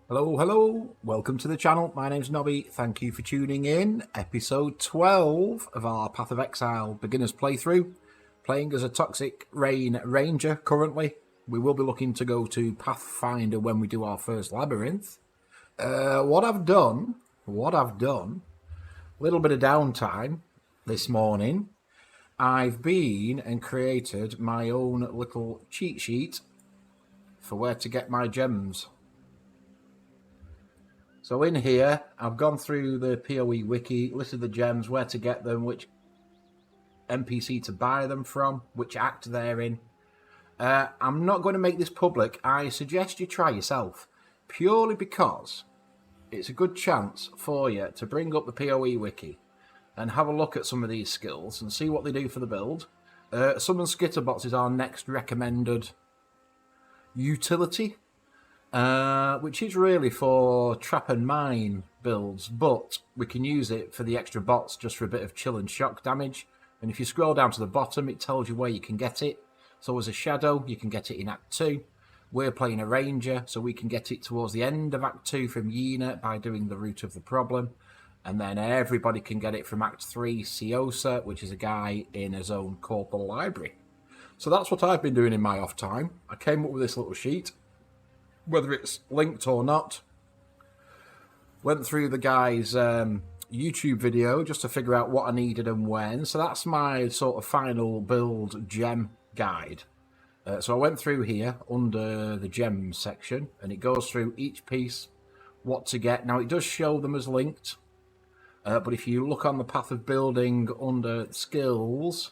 Hello, hello, welcome to the channel. My name's Nobby. Thank you for tuning in. Episode 12 of our Path of Exile Beginners playthrough. Playing as a Toxic Rain Ranger currently. We will be looking to go to Pathfinder when we do our first labyrinth. What I've done, a little bit of downtime this morning. I've been and created my own little cheat sheet for where to get my gems. So in here, I've gone through the PoE wiki, listed the gems, where to get them, which NPC to buy them from, which act they're in. I'm not going to make this public. I suggest you try yourself, purely because it's a good chance for you to bring up the PoE wiki and have a look at some of these skills and see what they do for the build. Summon Skitterbots is our next recommended utility. Which is really for trap and mine builds, but we can use it for the extra bots just for a bit of chill and shock damage. And if you scroll down to the bottom, it tells you where you can get it. So as a shadow, you can get it in Act 2. We're playing a ranger, so we can get it towards the end of Act 2 from Yena by doing the root of the problem. And then everybody can get it from Act 3, Siosa, which is a guy in his own corporal library. So that's what I've been doing in my off time. I came up with this little sheet. Whether it's linked or not, went through the guy's YouTube video just to figure out what I needed and when. So that's my sort of final build gem guide. So I went through here under the gems section, and it goes through each piece, what to get. Now it does show them as linked, but if you look on the path of building under skills,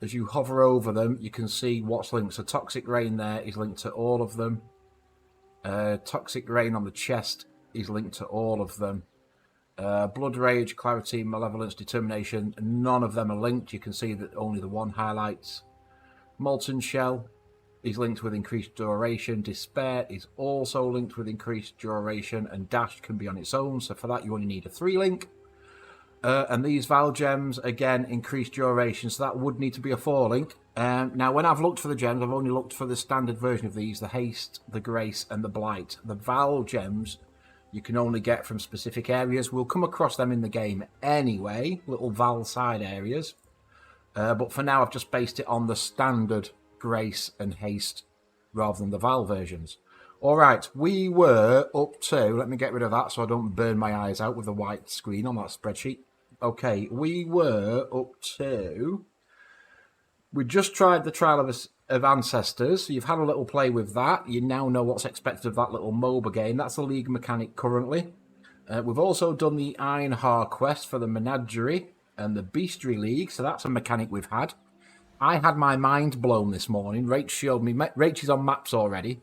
as you hover over them, you can see what's linked. So Toxic Rain there is linked to all of them. Toxic Rain on the chest is linked to all of them. Blood Rage, Clarity, Malevolence, Determination, none of them are linked. You can see that only the one highlights. Molten Shell is linked with increased duration. Despair is also linked with increased duration, and Dash can be on its own, so for that you only need a 3 link. And these Val Gems, again, increased duration, so that would need to be a 4 link. Now, when I've looked for the gems, I've only looked for the standard version of these, the Haste, the Grace, and the Blight. The Val Gems you can only get from specific areas. We'll come across them in the game anyway, little Val side areas. But for now, I've just based it on the standard Grace and Haste rather than the Val versions. All right, we were up to, let me get rid of that so I don't burn my eyes out with the white screen on that spreadsheet. Okay, we were up to, we just tried the Trial of Ancestors, so you've had a little play with that. You now know what's expected of that little MOBA game. That's the league mechanic currently. We've also done the Ironheart quest for the Menagerie and the Beastry League, so that's a mechanic we've had. I had my mind blown this morning. Rach showed me, Rach is on maps already,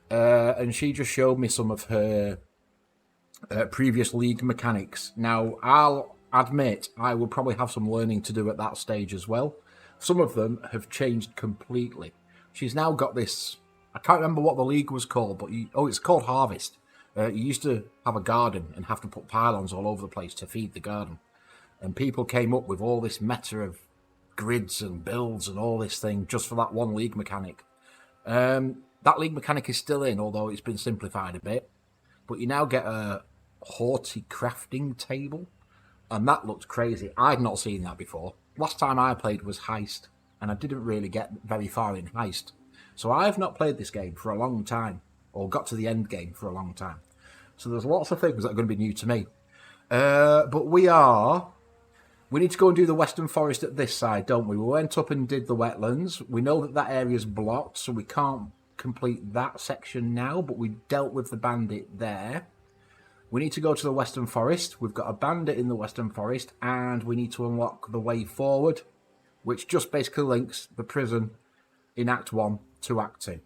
and she just showed me some of her previous league mechanics. Now, I'll admit I will probably have some learning to do at that stage as well. Some of them have changed completely. She's now got this, I can't remember what the league was called, but it's called Harvest. You used to have a garden and have to put pylons all over the place to feed the garden. And people came up with all this meta of grids and builds and all this thing just for that one league mechanic. That league mechanic is still in, although it's been simplified a bit. But you now get a Horty crafting table, and that looked crazy. I'd not seen that before. Last time I played was Heist, and I didn't really get very far in Heist. So I've not played this game for a long time, or got to the end game for a long time. So there's lots of things that are going to be new to me. But we need to go and do the Western Forest at this side, don't we? We went up and did the wetlands. We know that that area's blocked, so we can't complete that section now, but we dealt with the bandit there. We need to go to the Western Forest. We've got a bandit in the Western Forest, and we need to unlock the way forward, which just basically links the prison in Act 1 to Act 2.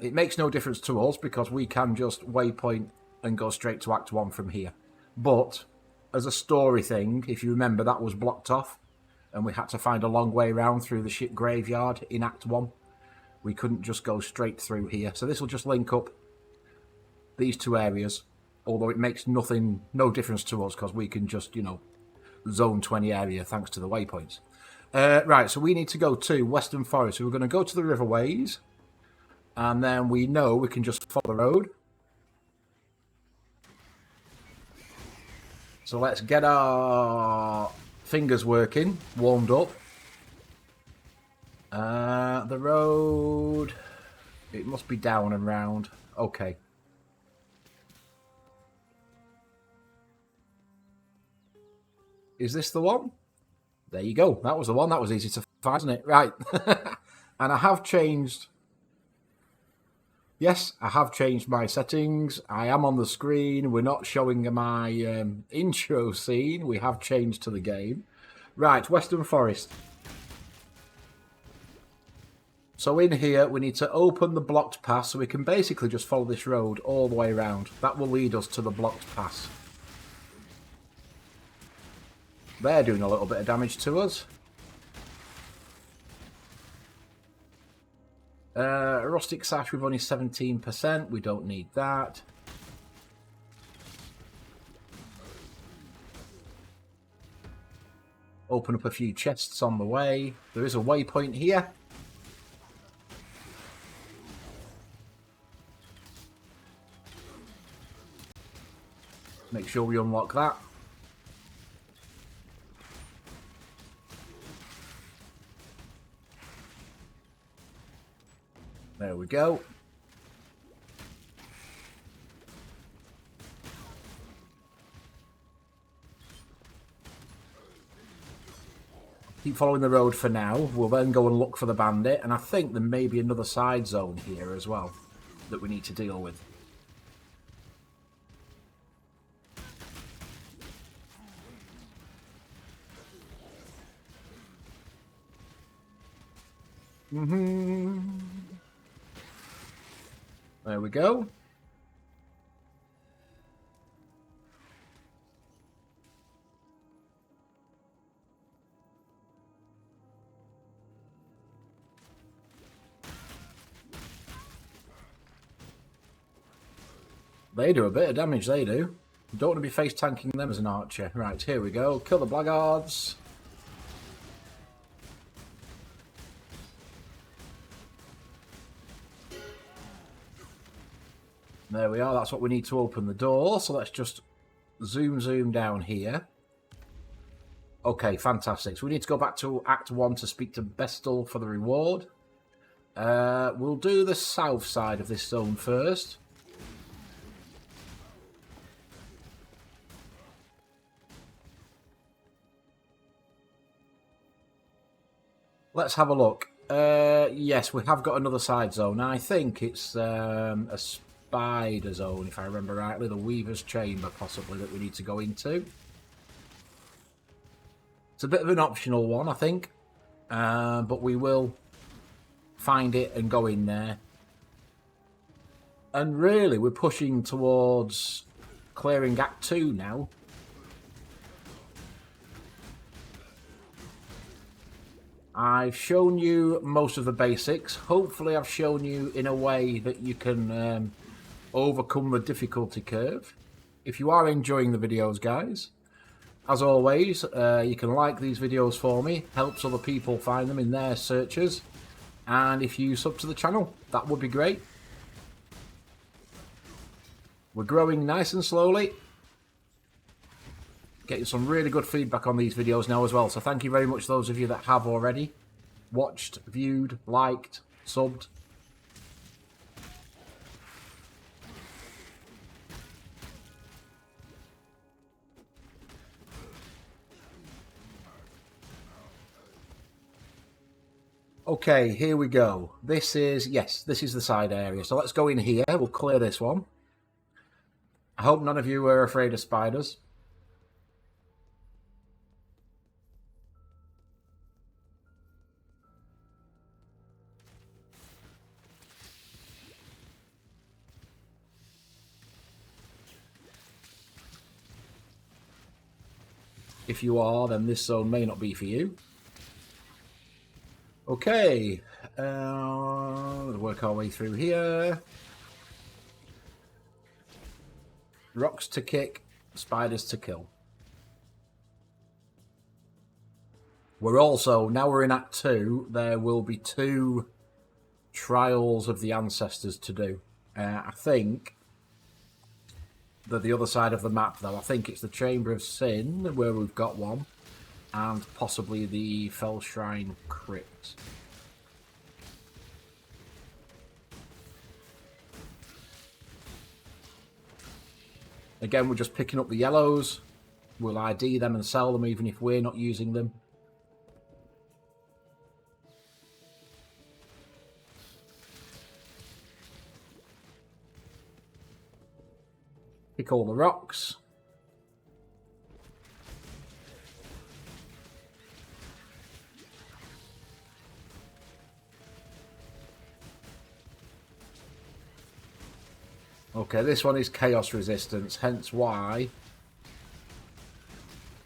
It makes no difference to us because we can just waypoint and go straight to Act 1 from here. But as a story thing, if you remember, that was blocked off, and we had to find a long way around through the ship graveyard in Act 1. We couldn't just go straight through here. So this will just link up these two areas, although it makes no difference to us because we can just, zone 20 area thanks to the waypoints. Right, so we need to go to Western Forest. So we're going to go to the Riverways, and then we know we can just follow the road. So let's get our fingers working, warmed up. The road, it must be down and round. Okay. Is this the one? There you go. That was the one. That was easy to find, isn't it? Right. And I have changed. Yes, I have changed my settings. I am on the screen. We're not showing my intro scene. We have changed to the game. Right, Western Forest. So in here, we need to open the blocked pass, so we can basically just follow this road all the way around. That will lead us to the blocked pass. They're doing a little bit of damage to us. Rustic Sash with only 17%. We don't need that. Open up a few chests on the way. There is a waypoint here. Make sure we unlock that. There we go. Keep following the road for now. We'll then go and look for the bandit, and I think there may be another side zone here as well that we need to deal with. There we go. They do a bit of damage, they do. You don't want to be face tanking them as an archer. Right, here we go. Kill the blackguards. There we are, that's what we need to open the door. So let's just zoom down here. Okay, fantastic. So we need to go back to Act 1 to speak to Bestel for the reward. We'll do the south side of this zone first. Let's have a look. Yes, we have got another side zone. I think it's a spider zone, if I remember rightly. The Weaver's Chamber, possibly, that we need to go into. It's a bit of an optional one, I think. But we will find it and go in there. And really, we're pushing towards clearing Act 2 now. I've shown you most of the basics. Hopefully I've shown you in a way that you can overcome the difficulty curve. If you are enjoying the videos, guys, as always, you can like these videos for me. Helps other people find them in their searches. And if you sub to the channel, that would be great. We're growing nice and slowly. Getting some really good feedback on these videos now as well. So thank you very much those of you that have already watched, viewed, liked, subbed. Okay, here we go. This is, yes, this is the side area. So let's go in here. We'll clear this one. I hope none of you are afraid of spiders. If you are, then this zone may not be for you. Okay, we'll work our way through here. Rocks to kick, spiders to kill. We're also, now we're in Act 2, there will be 2 Trials of the Ancestors to do. I think the other side of the map, though. I think it's the Chamber of Sin, where we've got one, and possibly the Fell Shrine Crypt. Again, we're just picking up the yellows. We'll ID them and sell them even if we're not using them. Pick all the rocks. Okay, this one is chaos resistance, hence why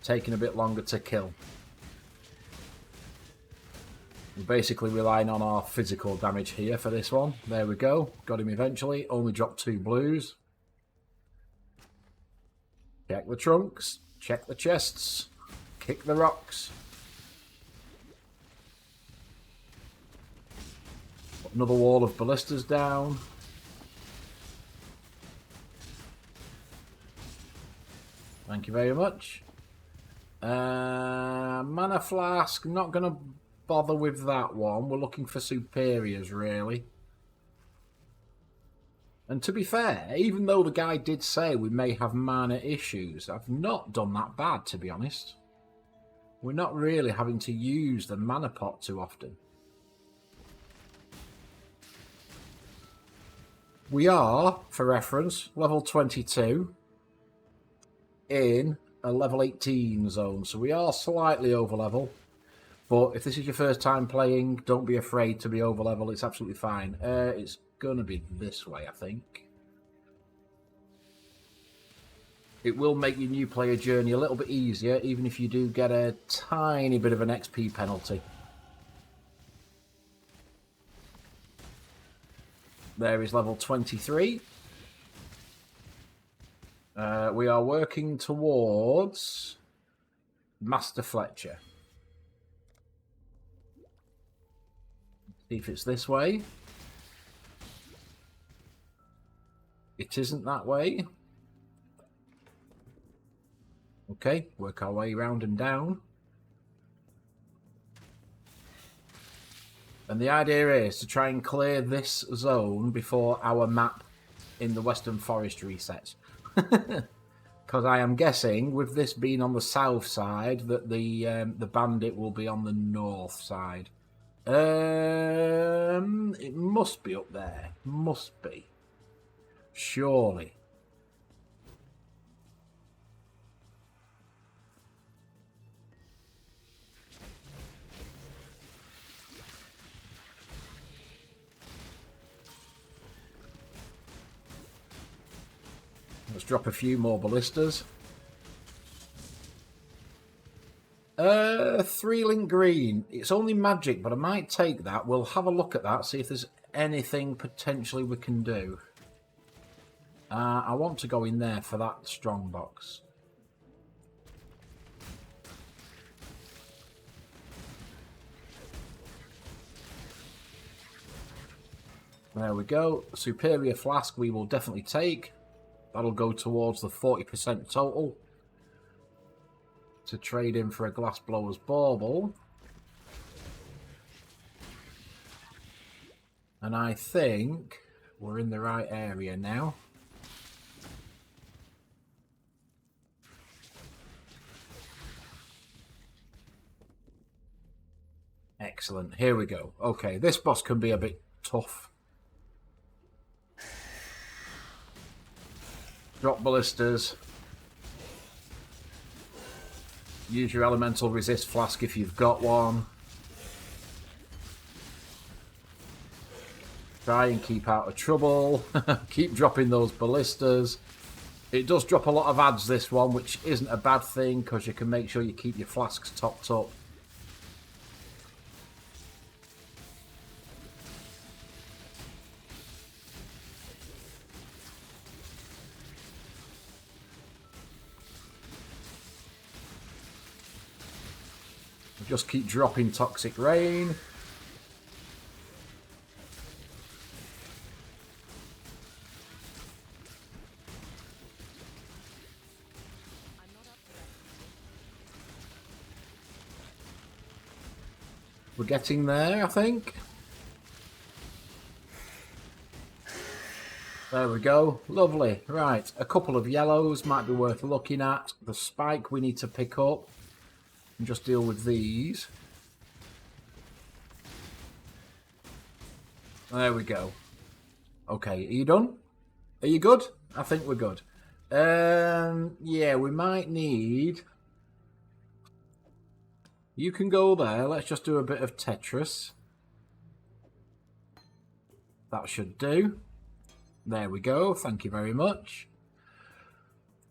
taking a bit longer to kill. We're basically relying on our physical damage here for this one. There we go. Got him eventually. Only dropped 2 blues. Check the trunks. Check the chests. Kick the rocks. Put another wall of ballistas down. Thank you very much. Mana flask, not going to bother with that one. We're looking for superiors, really. And to be fair, even though the guy did say we may have mana issues, I've not done that bad, to be honest. We're not really having to use the mana pot too often. We are, for reference, level 22 in a level 18 zone, so we are slightly over level. But if this is your first time playing, don't be afraid to be over level. It's absolutely fine. It's going to be this way, I think. It will make your new player journey a little bit easier, even if you do get a tiny bit of an XP penalty. There is level 23. We are working towards Master Fletcher. See if it's this way. It isn't that way. Okay, work our way round and down. And the idea is to try and clear this zone before our map in the Western Forest resets. Because I am guessing, with this being on the south side, that the bandit will be on the north side. It must be up there. Must be. Surely. Let's drop a few more ballistas. 3-link green. It's only magic, but I might take that. We'll have a look at that, see if there's anything potentially we can do. I want to go in there for that strong box. There we go. Superior flask we will definitely take. That'll go towards the 40% total. To trade in for a glass blower's bauble. And I think we're in the right area now. Excellent. Here we go. Okay, this boss can be a bit tough. Drop ballistas. Use your elemental resist flask if you've got one. Try and keep out of trouble. Keep dropping those ballistas. It does drop a lot of adds, this one, which isn't a bad thing because you can make sure you keep your flasks topped up. Just keep dropping Toxic Rain. We're getting there, I think. There we go. Lovely. Right, a couple of yellows might be worth looking at. The spike we need to pick up and just deal with these. There we go. Okay, are you done? Are you good? I think we're good. Yeah, we might need... You can go there. Let's just do a bit of Tetris. That should do. There we go. Thank you very much.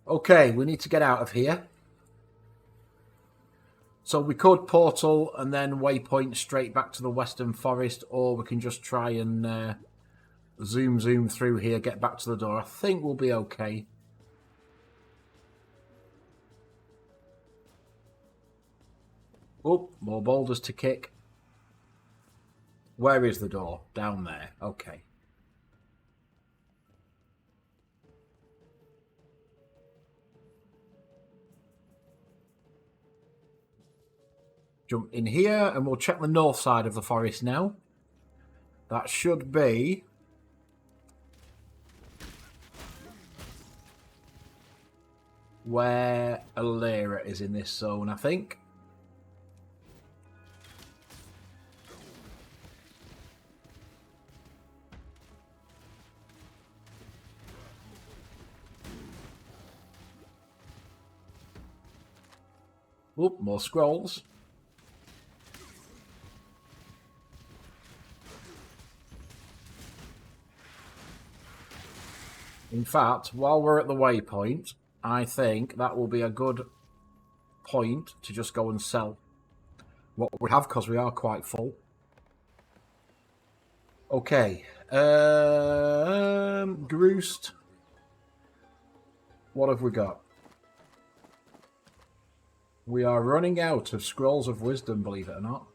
Okay, we need to get out of here. So we could portal and then waypoint straight back to the Western Forest, or we can just try and zoom through here, get back to the door. I think we'll be okay. Oh, more boulders to kick. Where is the door? Down there. Okay. Jump in here and we'll check the north side of the forest now. That should be... where Alira is in this zone, I think. Oop, more scrolls. In fact, while we're at the waypoint, I think that will be a good point to just go and sell what we have, because we are quite full. Okay. Groost. What have we got? We are running out of Scrolls of Wisdom, believe it or not.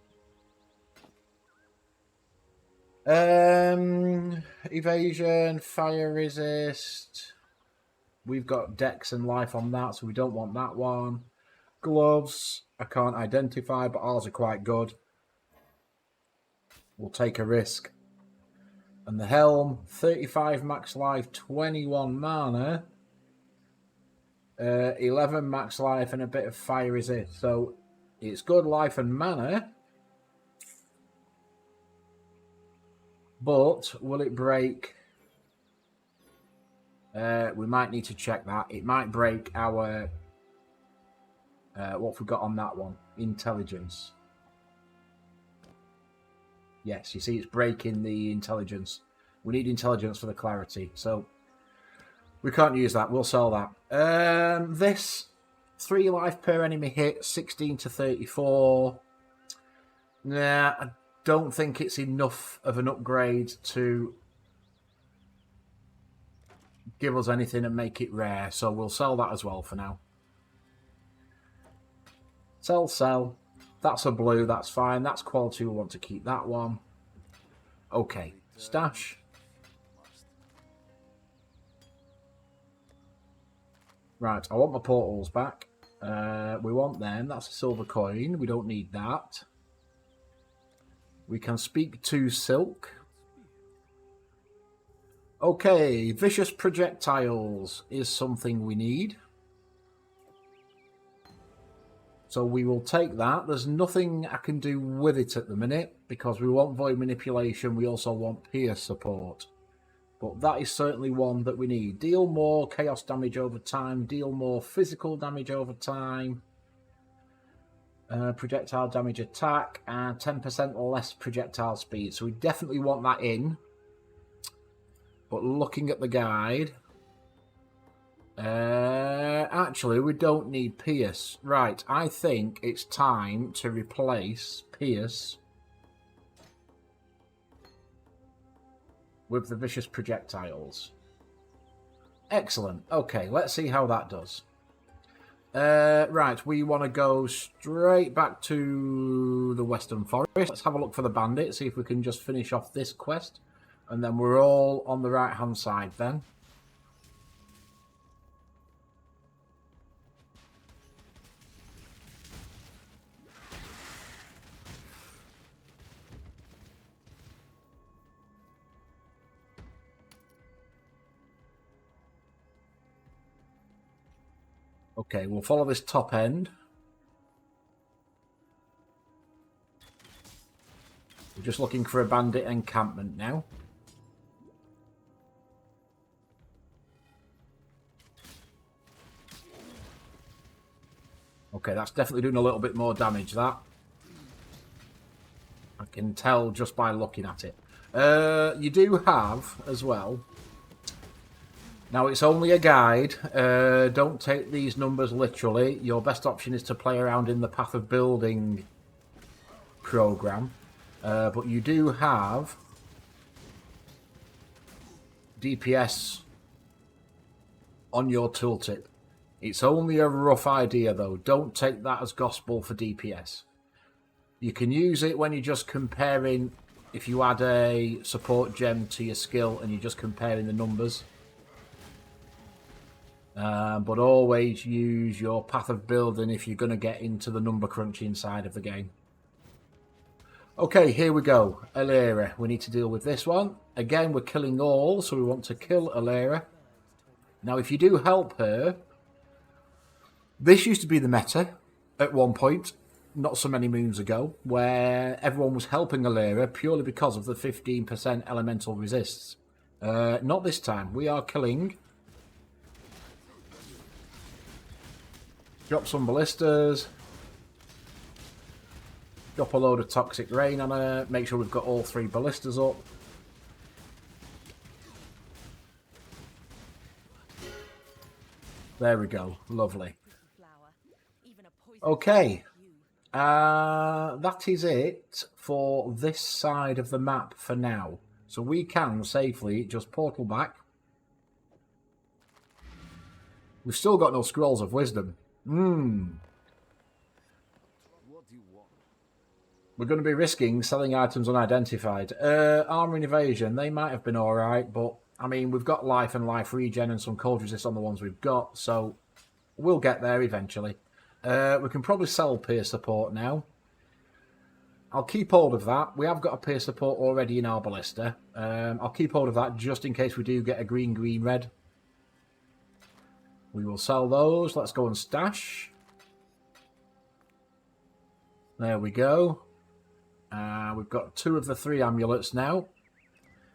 Evasion, fire resist. We've got Dex and life on that, so we don't want that one. Gloves, I can't identify, but ours are quite good. We'll take a risk. And the helm, 35 max life, 21 mana. 11 max life and a bit of fire resist. So it's good life and mana. But will it break? We might need to check that. It might break our... what have we got on that one? Intelligence. Yes, you see it's breaking the intelligence. We need intelligence for the clarity. So we can't use that. We'll sell that. This, 3 life per enemy hit, 16 to 34. Nah, I don't think it's enough of an upgrade to give us anything and make it rare. So we'll sell that as well for now. Sell. That's a blue, that's fine. That's quality, we want to keep that one. Okay, stash. Right, I want my portals back. We want them. That's a silver coin. We don't need that. We can speak to Silk. Okay, vicious projectiles is something we need. So we will take that. There's nothing I can do with it at the minute because we want void manipulation. We also want pierce support. But that is certainly one that we need. Deal more chaos damage over time. Deal more physical damage over time. Projectile damage attack. And 10% less projectile speed. So we definitely want that in. But looking at the guide... actually, we don't need Pierce. Right, I think it's time to replace Pierce with the Vicious Projectiles. Excellent. Okay, let's see how that does. Right, we want to go straight back to the Western Forest. Let's have a look for the bandit, see if we can just finish off this quest. And then we're all on the right-hand side then. Okay, we'll follow this top end. We're just looking for a bandit encampment now. Okay, that's definitely doing a little bit more damage, that. I can tell just by looking at it. You do have, as well... Now, it's only a guide. Don't take these numbers literally. Your best option is to play around in the Path of Building program. But you do have DPS on your tooltip. It's only a rough idea, though. Don't take that as gospel for DPS. You can use it when you're just comparing, if you add a support gem to your skill and you're just comparing the numbers. But always use your Path of Building if you're going to get into the number crunching side of the game. Okay, here we go. Alira. We need to deal with this one. Again, we're killing all, so we want to kill Alira. Now, if you do help her... This used to be the meta at one point, not so many moons ago, where everyone was helping Alira purely because of the 15% elemental resists. Not this time. We are killing... Drop some ballistas. Drop a load of Toxic Rain on her. Make sure we've got all 3 ballistas up. There we go. Lovely. Okay. That is it for this side of the map for now. So we can safely just portal back. We've still got no Scrolls of Wisdom. We're going to be risking selling items unidentified. Armor and Evasion, they might have been alright, but I mean, we've got life and life regen and some cold resist on the ones we've got, so we'll get there eventually. We can probably sell peer support now. I'll keep hold of that. We have got a peer support already in our ballista. I'll keep hold of that just in case we do get a green, green, red. We will sell those. Let's go and stash. There we go. We've got 2 of the 3 amulets now.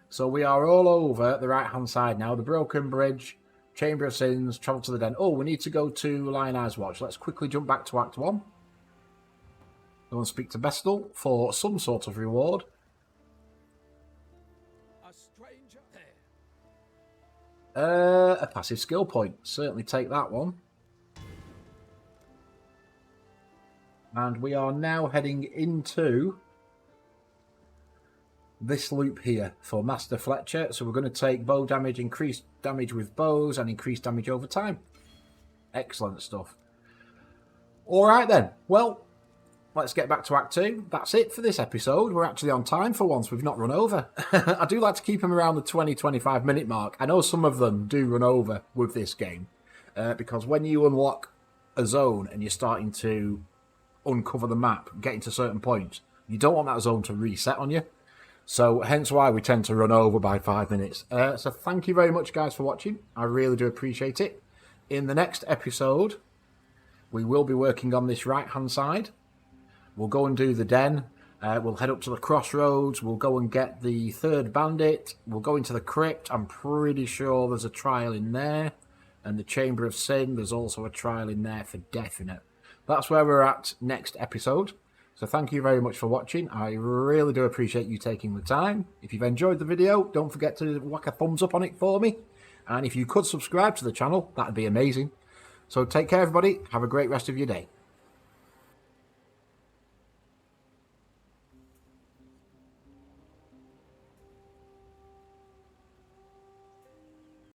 So we are all over the right-hand side now. The Broken Bridge, Chamber of Sins, Travel to the Den. Oh, we need to go to Lion Eyes Watch. Let's quickly jump back to Act 1. Go and speak to Bestel for some sort of reward. A stranger there. A passive skill point. Certainly take that one. And we are now heading into this loop here for Master Fletcher. So we're going to take bow damage, increased damage with bows, and increased damage over time. Excellent stuff. Alright then. Well, let's get back to Act 2. That's it for this episode. We're actually on time for once. We've not run over. I do like to keep them around the 20-25 minute mark. I know some of them do run over with this game. Because when you unlock a zone and you're starting to uncover the map, getting to certain points, you don't want that zone to reset on you. So hence why we tend to run over by 5 minutes. So thank you very much, guys, for watching. I really do appreciate it. In the next episode, we will be working on this right-hand side. We'll go and do the den. We'll head up to the crossroads. We'll go and get the 3rd bandit. We'll go into the crypt. I'm pretty sure there's a trial in there. And the Chamber of Sin, there's also a trial in there for definite. That's where we're at next episode. So thank you very much for watching. I really do appreciate you taking the time. If you've enjoyed the video, don't forget to whack a thumbs up on it for me. And if you could subscribe to the channel, that'd be amazing. So take care, everybody. Have a great rest of your day.